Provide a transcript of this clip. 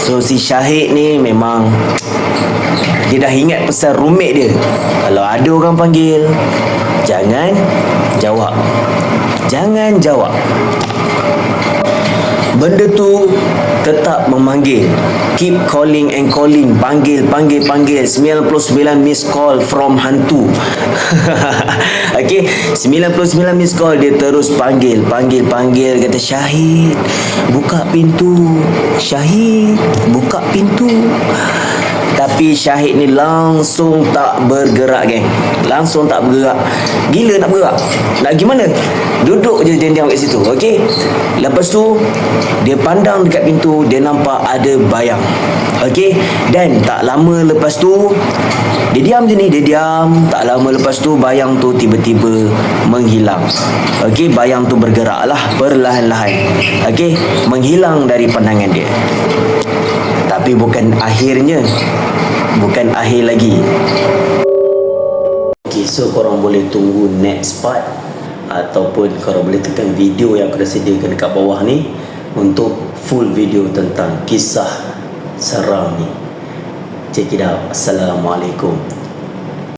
So si Syahid ni memang dia dah ingat pesan roommate dia. Kalau ada orang panggil, jangan jawab. Jangan jawab. Benda tu tetap memanggil. Keep calling and calling. Panggil. 99 miss call from hantu. Okay, 99 miss call. Dia terus panggil. Kata, Syahid, buka pintu. Syahid, buka pintu. Tapi Syahid ni langsung tak bergerak, geng. Langsung tak bergerak. Gila nak bergerak. Nak gimana? Duduk je diam-diam kat situ. Okey. Lepas tu dia pandang dekat pintu, dia nampak ada bayang. Okey. Dan tak lama lepas tu dia diam je ni, dia diam. Tak lama lepas tu bayang tu tiba-tiba menghilang. Okey, bayang tu bergerak lah perlahan-lahan. Okey, menghilang dari pandangan dia. Tapi bukan akhirnya. Bukan akhir lagi. Okay, so korang boleh tunggu next part, ataupun korang boleh tekan video yang aku dah sediakan dekat bawah ni untuk full video tentang kisah seram ni. Check it out. Assalamualaikum.